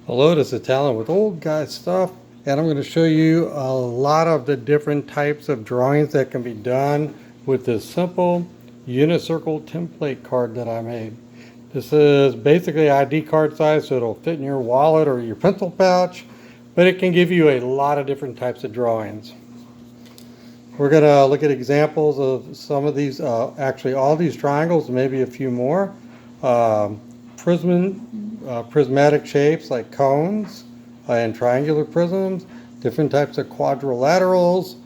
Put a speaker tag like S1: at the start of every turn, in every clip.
S1: Hello, this is Talon with Old Guy Stuff, and I'm going to show you a lot of the different types of drawings that can be done with this simple Unicircle template card that I made. This is basically ID card size, so it'll fit in your wallet or your pencil pouch, but it can give you a lot of different types of drawings. We're going to look at examples of some of these, actually all these triangles, maybe a few more. Prismatic shapes like cones and triangular prisms, different types of quadrilaterals,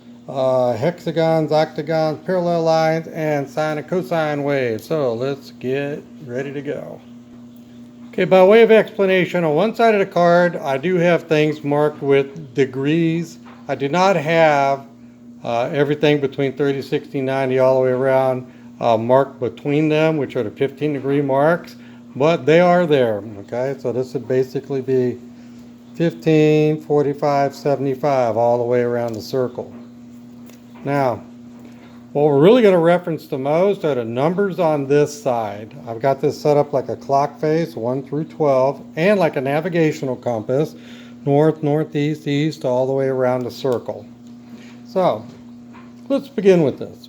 S1: hexagons, octagons, parallel lines, and sine and cosine waves. So let's get ready to go. Okay, by way of explanation, on one side of the card, I do have things marked with degrees. I do not have everything between 30, 60, 90 all the way around marked between them, which are the 15-degree marks. But they are there, okay? So this would basically be 15, 45, 75 all the way around the circle. Now, what we're really going to reference the most are the numbers on this side. I've got this set up like a clock face, 1 through 12, and like a navigational compass, north, northeast, east, all the way around the circle. So, let's begin with this.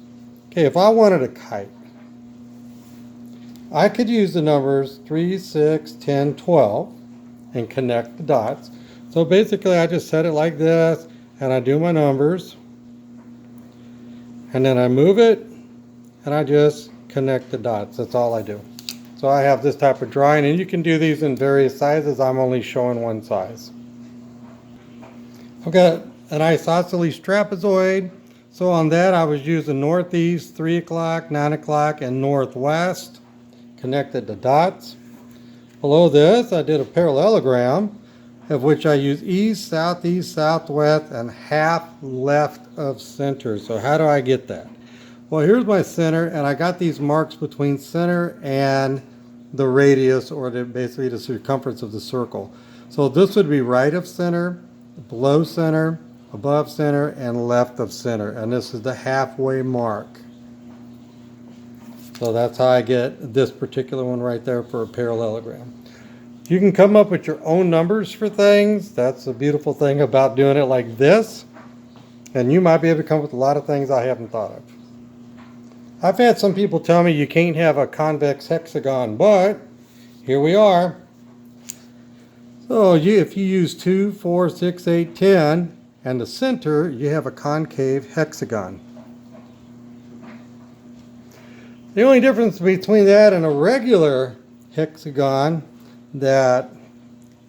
S1: Okay, if I wanted a kite, I could use the numbers 3, 6, 10, 12 and connect the dots. So basically I just set it like this and I do my numbers and then I move it and I just connect the dots. That's all I do. So I have this type of drawing, and you can do these in various sizes. I'm only showing one size. I've got an isosceles trapezoid. So on that I was using northeast, 3 o'clock, 9 o'clock, and northwest. Connected the dots. Below this, I did a parallelogram, of which I use east, southeast, southwest, and half left of center. So how do I get that? Well, here's my center, and I got these marks between center and the radius, or basically the circumference of the circle. So this would be right of center, below center, above center, and left of center. And this is the halfway mark. So that's how I get this particular one right there for a parallelogram. You can come up with your own numbers for things. That's the beautiful thing about doing it like this. And you might be able to come up with a lot of things I haven't thought of. I've had some people tell me you can't have a convex hexagon, but here we are. So if you use 2, 4, 6, 8, 10, and the center, you have a concave hexagon. The only difference between that and a regular hexagon that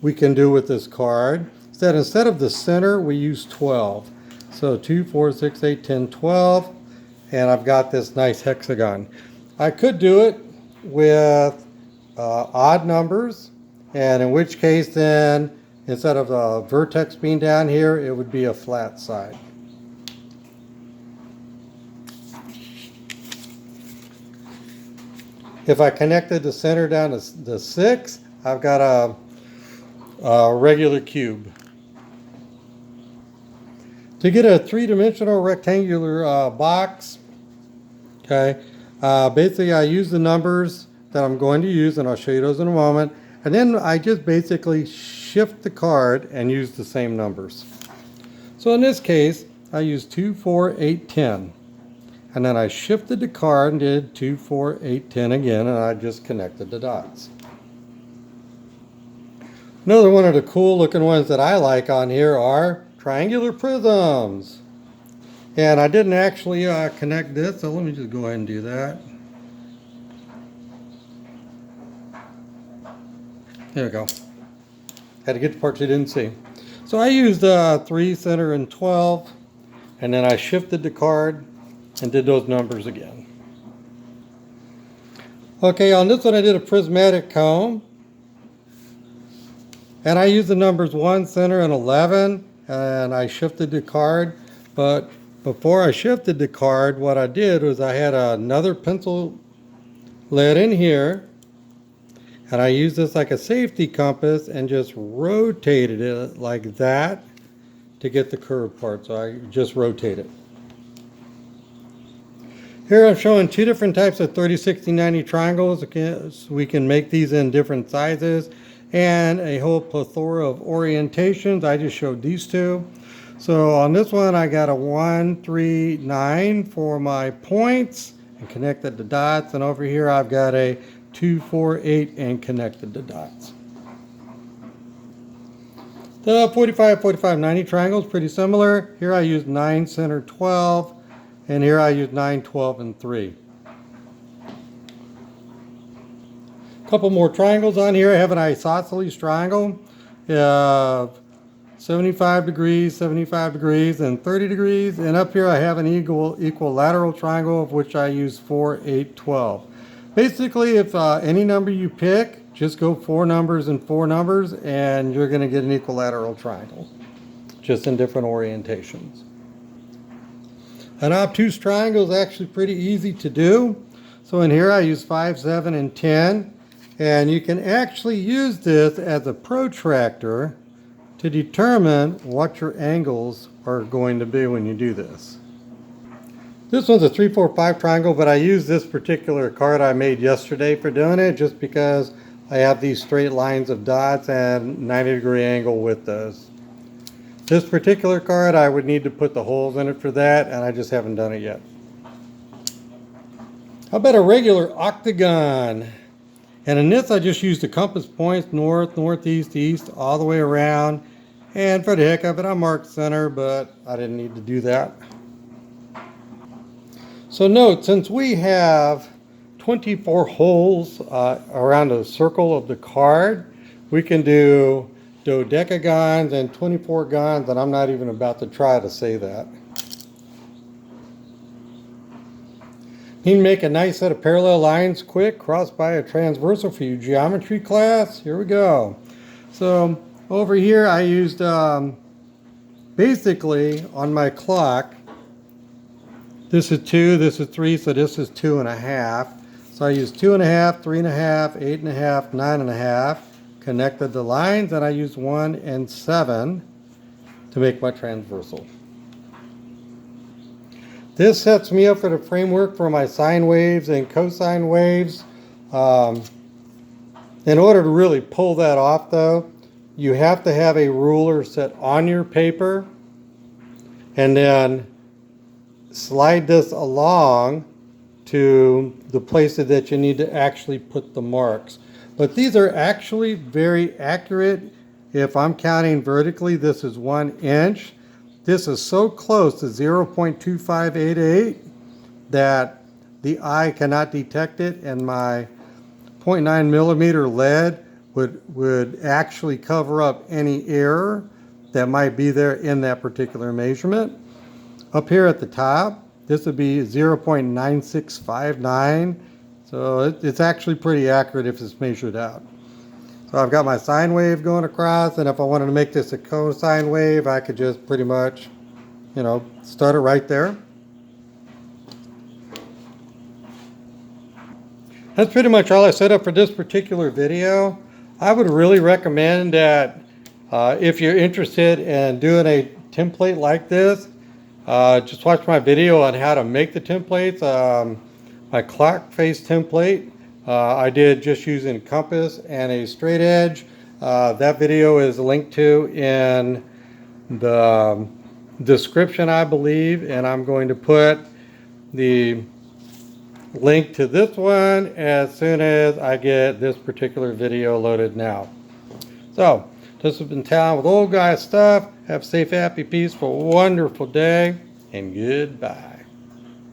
S1: we can do with this card is that instead of the center, we use 12. So 2, 4, 6, 8, 10, 12, and I've got this nice hexagon. I could do it with odd numbers, and in which case then, instead of the vertex being down here, it would be a flat side. If I connected the center down to the 6, I've got a regular cube. To get a three-dimensional rectangular box, okay, basically I use the numbers that I'm going to use, and I'll show you those in a moment. And then I just basically shift the card and use the same numbers. So in this case, I use 2, 4, 8, 10. And then I shifted the card and did 2, 4, 8, 10 again, and I just connected the dots. Another one of the cool looking ones that I like on here are triangular prisms. And I didn't actually connect this, so let me just go ahead and do that. There we go. Had to get the parts you didn't see. So I used 3, center, and 12, and then I shifted the card and did those numbers again. Okay, on this one I did a prismatic cone. And I used the numbers 1, center, and 11, and I shifted the card. But before I shifted the card, what I did was I had another pencil lead in here, and I used this like a safety compass and just rotated it like that to get the curved part. So I just rotate it. Here I'm showing two different types of 30, 60, 90 triangles. Okay, so we can make these in different sizes. and a whole plethora of orientations. I just showed these two. So on this one, I got a 1, 3, 9 for my points and connected the dots. And over here, I've got a 2, 4, 8 and connected the dots. The 45, 45, 90 triangle is pretty similar. Here I use 9, center, 12, and here I use 9, 12, and 3. A couple more triangles on here. I have an isosceles triangle. 75 degrees, 75 degrees, and 30 degrees. And up here I have an equilateral triangle of which I use 4, 8, 12. Basically, if any number you pick, just go 4 numbers and 4 numbers, and you're going to get an equilateral triangle, just in different orientations. An obtuse triangle is actually pretty easy to do. So in here I use 5, 7, and 10. And you can actually use this as a protractor to determine what your angles are going to be when you do this. This one's a 3, 4, 5 triangle, but I used this particular card I made yesterday for doing it just because I have these straight lines of dots and 90-degree angle with those. This particular card, I would need to put the holes in it for that, and I just haven't done it yet. How about a regular octagon? And in this, I just used the compass points, north, northeast, east, all the way around. And for the heck of it, I marked center, but I didn't need to do that. So note, since we have 24 holes around the circle of the card, we can do dodecagons and 24 gons, and I'm not even about to try to say that. You can make a nice set of parallel lines quick, crossed by a transversal for you geometry class. Here we go. So over here I used basically on my clock, this is 2, this is 3, so this is 2.5. So I used 2.5, 3.5, 8.5, 9.5, connected the lines, and I used 1 and 7 to make my transversal. This sets me up for the framework for my sine waves and cosine waves. In order to really pull that off though, you have to have a ruler set on your paper and then slide this along to the places that you need to actually put the marks. But these are actually very accurate. If I'm counting vertically, this is 1 inch. This is so close to 0.2588 that the eye cannot detect it, and my 0.9 millimeter lead would actually cover up any error that might be there in that particular measurement. Up here at the top, this would be 0.9659. So it's actually pretty accurate if it's measured out. So I've got my sine wave going across, and if I wanted to make this a cosine wave, I could just pretty much, start it right there. That's pretty much all I set up for this particular video. I would really recommend that if you're interested in doing a template like this, just watch my video on how to make the templates. My clock face template, I did just using compass and a straight edge. That video is linked to in the description, I believe, and I'm going to put the link to this one as soon as I get this particular video loaded now. So, this has been Talon with Old Guy Stuff. Have a safe, happy, peaceful, wonderful day, and goodbye.